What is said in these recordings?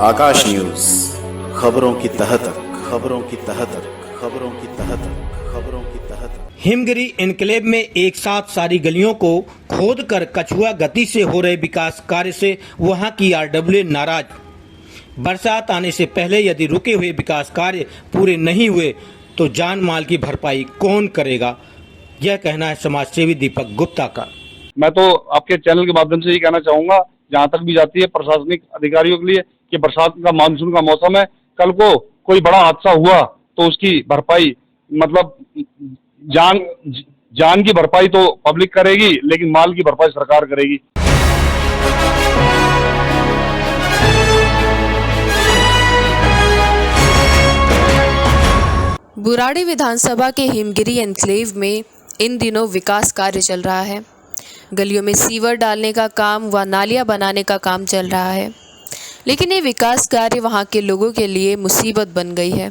आकाश news, खबरों की तह तक, खबरों की तह तक, खबरों की तह तक, खबरों की तह तक। हिमगिरी एन्क्लेव में एक साथ सारी गलियों को खोदकर कछुआ गति से हो रहे विकास कार्य से वहां की आरडब्ल्यू नाराज। बरसात आने से पहले यदि रुके हुए विकास कार्य पूरे नहीं हुए तो जान माल की भरपाई कौन करेगा, यह कहना है समाज सेवी दीपक गुप्ता का। मैं तो आपके चैनल के माध्यम से ये कहना चाहूंगा, जहां तक भी जाती है प्रशासनिक अधिकारियों के लिए, कि बरसात का मानसून का मौसम है, कल को कोई बड़ा हादसा हुआ तो उसकी भरपाई मतलब जान की भरपाई तो पब्लिक करेगी, लेकिन माल की भरपाई सरकार करेगी। बुराड़ी विधानसभा के हिमगिरी एन्क्लेव में इन दिनों विकास कार्य चल रहा है। गलियों में सीवर डालने का काम व नालियां बनाने का काम चल रहा है, लेकिन ये विकास कार्य वहां के लोगों के लिए मुसीबत बन गई है।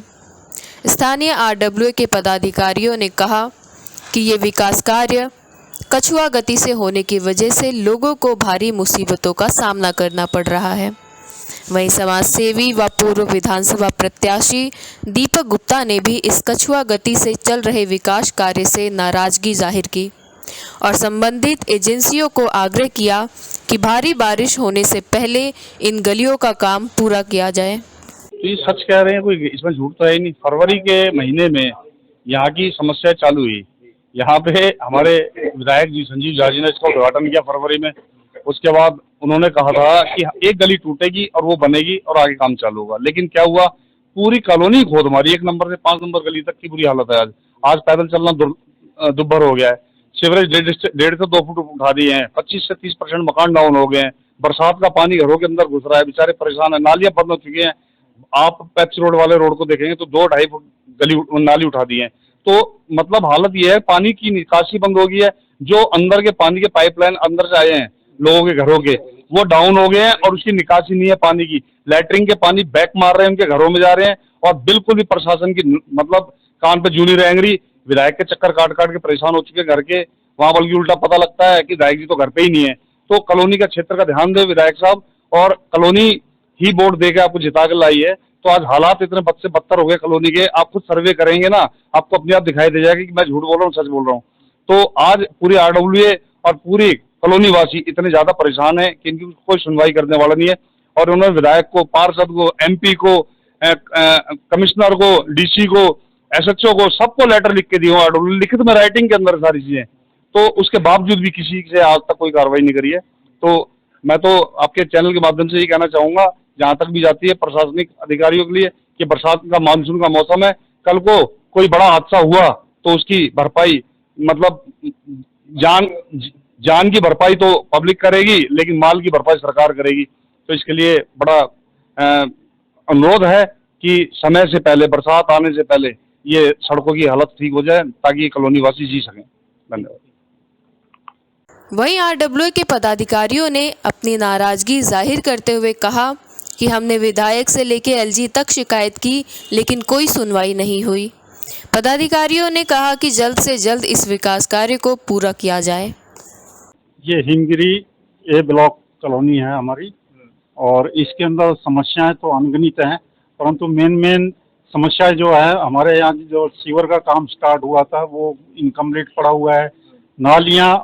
स्थानीय आरडब्ल्यू के पदाधिकारियों ने कहा कि ये विकास कार्य कछुआ गति से होने की वजह से लोगों को भारी मुसीबतों का सामना करना पड़ रहा है। वहीं समाज सेवी व पूर्व विधानसभा प्रत्याशी दीपक गुप्ता ने भी इस कछुआ गति से चल रहे विकास कार्य से नाराजगी जाहिर की और संबंधित एजेंसियों को आग्रह किया कि भारी बारिश होने से पहले इन गलियों का काम पूरा किया जाए। तो ये सच कह रहे हैं, कोई इसमें झूठ तो है ही नहीं। फरवरी के महीने में यहाँ की समस्या चालू हुई। यहाँ पे हमारे विधायक जी संजीव झा जी ने इसका उद्घाटन किया फरवरी में। उसके बाद उन्होंने कहा था कि एक गली टूटेगी और वो बनेगी और आगे काम चालू होगा, लेकिन क्या हुआ, पूरी कॉलोनी खोद मारी। 1 नंबर से 5 नंबर गली तक की बुरी हालत है। आज पैदल चलना दुर्भर हो गया है। सीवरेज 1.5 से 2 फुट उठा दिए हैं। 25 से 30% मकान डाउन हो गए हैं। बरसात का पानी घरों के अंदर घुस रहा है, बेचारे परेशान है। नालियां बंद हो चुकी हैं। आप पेप्सी रोड वाले रोड को देखेंगे तो 2-2.5 फुट गली नाली उठा दी है। तो मतलब हालत ये है, पानी की निकासी बंद हो गई है। जो अंदर के पानी के पाइपलाइन अंदर से आए हैं लोगों के घरों के, वो डाउन हो गए हैं और उसकी निकासी नहीं है पानी की। लैटरिन के पानी बैक मार रहे हैं, उनके घरों में जा रहे हैं और बिल्कुल भी प्रशासन की मतलब कान पे जूनी रेंगरी। विधायक के चक्कर काट काट के परेशान हो चुके घर के, वहां बल्कि उल्टा पता लगता है कि विधायक जी तो घर पे ही नहीं है। तो कॉलोनी का क्षेत्र का ध्यान दे विधायक साहब, और कॉलोनी ही वोट दे के आपको जिता के लाई है। तो आज हालात इतने बद से बदतर हो गए कॉलोनी के, आप खुद सर्वे करेंगे ना, आपको अपने आप दिखाई दे जाएगा कि मैं झूठ बोल रहा हूँ सच बोल रहा हूँ। तो आज पूरी आरडब्ल्यू और पूरी कॉलोनी वासी इतने ज्यादा परेशान है कि इनकी कोई सुनवाई करने वाला नहीं है। और उन्होंने विधायक को, पार्षद को, एमपी को, कमिश्नर को, डीसी को, एसएचओ को, सबको लेटर लिख के दिए आरडब्ल्यू, लिखित में राइटिंग के अंदर सारी चीजें। तो उसके बावजूद भी किसी से आज तक कोई कार्रवाई नहीं करी है। तो मैं तो आपके चैनल के माध्यम से ये कहना चाहूंगा, जहां तक भी जाती है प्रशासनिक अधिकारियों के लिए, कि बरसात का मानसून का मौसम है, कल को कोई बड़ा हादसा हुआ तो उसकी भरपाई मतलब जान की भरपाई तो पब्लिक करेगी, लेकिन माल की भरपाई सरकार करेगी। तो इसके लिए बड़ा अनुरोध है कि समय से पहले, बरसात आने से पहले ये सड़कों की हालत ठीक हो जाए ताकि कॉलोनी वासी जी सकें। धन्यवाद। वहीं आरडब्ल्यू के पदाधिकारियों ने अपनी नाराजगी जाहिर करते हुए कहा कि हमने विधायक से लेकर एलजी तक शिकायत की, लेकिन कोई सुनवाई नहीं हुई। पदाधिकारियों ने कहा कि जल्द से जल्द इस विकास कार्य को पूरा किया जाए। ये हिमगिरी ए ब्लॉक कॉलोनी है हमारी, और इसके अंदर समस्याएं तो अनगिनत हैं, परंतु मेन समस्या जो है, हमारे यहाँ जो सीवर का काम स्टार्ट हुआ था वो इनकम्प्लीट पड़ा हुआ है। नालियाँ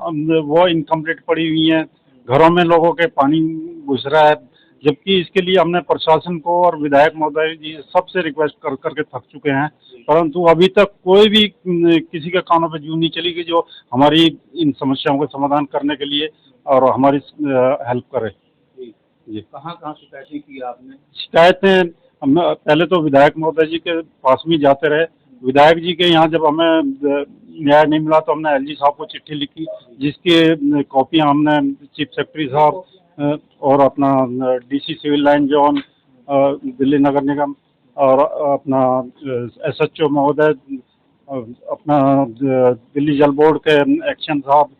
वो इनकम्प्लीट पड़ी हुई हैं। घरों में लोगों के पानी घुस रहा है, जबकि इसके लिए हमने प्रशासन को और विधायक महोदय जी सबसे रिक्वेस्ट करके थक चुके हैं, परंतु अभी तक कोई भी किसी के कानों पे जूं नहीं चली कि जो हमारी इन समस्याओं का समाधान करने के लिए और हमारी हेल्प करे। जी, कहाँ शिकायतें की आपने? शिकायतें हम पहले तो विधायक महोदय जी के पास में जाते रहे। विधायक जी के यहाँ जब हमें न्याय नहीं मिला तो हमने एलजी साहब को चिट्ठी लिखी, जिसकी कॉपियाँ हमने चीफ सेक्रेटरी साहब और अपना DC civil line zone Delhi नगर निगम और अपना एसएचओ महोदय, अपना दिल्ली जल बोर्ड के एक्शन साहब,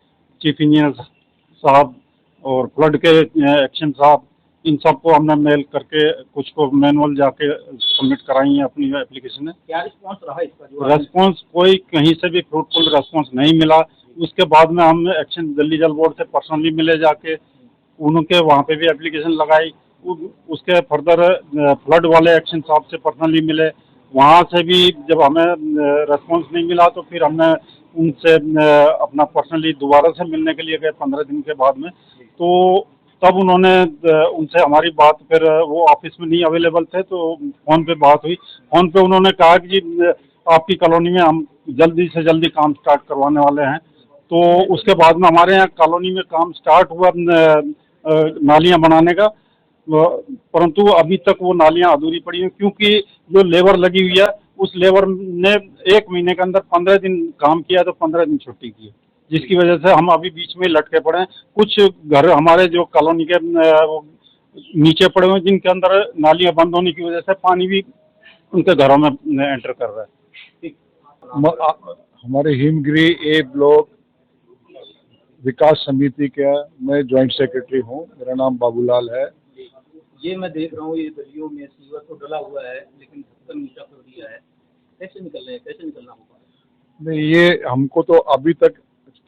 चीफ इंजीनियर साहब और फ्लड के एक्शन साहब, इन सबको हमने मेल करके कुछ को मैनुअल जाके सबमिट कराई है अपनी एप्लीकेशन में। क्या रिस्पांस रहा इसका? रेस्पॉन्स कोई कहीं से भी फ्रूटफुल रेस्पॉन्स नहीं मिला। उसके बाद में हम एक्शन दिल्ली जल बोर्ड से पर्सनली मिले जाके, उनके वहाँ पे भी एप्लीकेशन लगाई। उसके फर्दर फ्लड वाले एक्शन साहब से पर्सनली मिले, वहाँ से भी जब हमें रेस्पॉन्स नहीं मिला तो फिर हमने उनसे अपना पर्सनली दोबारा से मिलने के लिए गए 15 दिन के बाद में। तो तब उन्होंने उनसे हमारी बात, फिर वो ऑफिस में नहीं अवेलेबल थे तो फ़ोन पे बात हुई। फ़ोन पे उन्होंने कहा कि जी आपकी कॉलोनी में हम जल्दी से जल्दी काम स्टार्ट करवाने वाले हैं। तो उसके बाद में हमारे यहाँ कॉलोनी में काम स्टार्ट हुआ नालियाँ बनाने का, परंतु अभी तक वो नालियाँ अधूरी पड़ी हैं क्योंकि जो लेबर लगी हुई है उस लेबर ने 1 महीने के अंदर 15 दिन काम किया तो 15 दिन छुट्टी की, जिसकी वजह से हम अभी बीच में लटके पड़े हैं। कुछ घर हमारे जो कॉलोनी के नीचे पड़े हुए हैं जिनके अंदर नालियाँ बंद होने की वजह से पानी भी उनके घरों में एंटर कर रहा है। हमारे हिमगिरी ए ब्लॉक विकास समिति का मैं जॉइंट सेक्रेटरी हूँ। मेरा नाम बाबूलाल है। ये मैं देख रहा हूँ ये गलियों में सीवर तो डला हुआ है लेकिन ढक्कन नीचा कर दिया है, कैसे निकल रहे हैं, कैसे निकलना होगा? नहीं, ये हमको तो अभी तक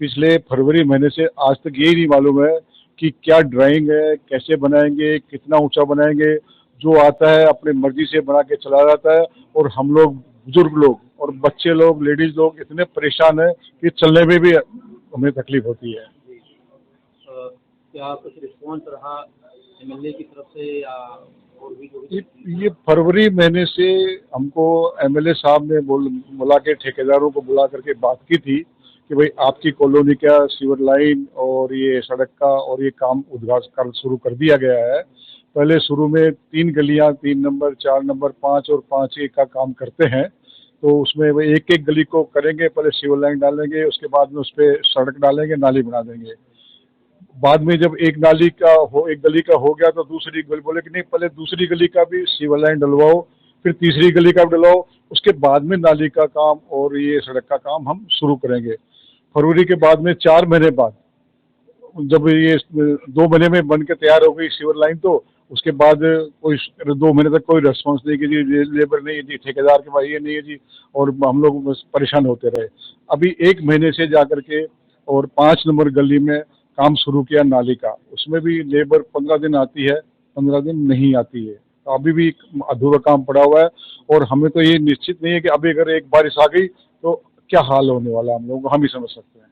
पिछले फरवरी महीने से आज तक यही नहीं मालूम है कि क्या ड्राइंग है, कैसे बनाएंगे, कितना ऊंचा बनाएंगे। जो आता है अपनी मर्जी से बना के चला जाता है और हम लोग बुजुर्ग लोग और बच्चे लोग, लेडीज लोग इतने परेशान है कि चलने में भी हमें तकलीफ होती है। क्या कुछ रिस्पॉन्स रहा एमएलए की तरफ से या और भी जो ये फरवरी महीने से हमको एमएलए साहब ने बुला के ठेकेदारों को बुला करके बात की थी कि भाई आपकी कॉलोनी का सीवर लाइन और ये सड़क का और ये काम उद्घाटन शुरू कर दिया गया है। पहले शुरू में 3 गलियां 3 नंबर 4 नंबर 5 और 5A का काम करते हैं, तो उसमें वो एक एक गली को करेंगे। पहले सीवर लाइन डालेंगे, उसके बाद में उस पर सड़क डालेंगे, नाली बना देंगे। बाद में जब एक गली का हो गया तो दूसरी गली बोले कि नहीं पहले दूसरी गली का भी सीवर लाइन डलवाओ, फिर तीसरी गली का भी डलवाओ, उसके बाद में नाली का काम और ये सड़क का काम हम शुरू करेंगे। फरवरी के बाद में 4 महीने बाद जब ये 2 महीने में बन के तैयार हो गई सीवर लाइन, तो उसके बाद कोई 2 महीने तक कोई रेस्पॉन्स नहीं कि जी लेबर नहीं है जी, ठेकेदार के पास ये नहीं है जी, और हम लोग बस परेशान होते रहे। अभी 1 महीने से जाकर के और 5 नंबर गली में काम शुरू किया नाली का, उसमें भी लेबर 15 दिन आती है, 15 दिन नहीं आती है। तो अभी भी अधूरा काम पड़ा हुआ है और हमें तो ये निश्चित नहीं है कि अभी अगर एक बारिश आ गई तो क्या हाल होने वाला है हम लोगों को, हम ही समझ सकते हैं।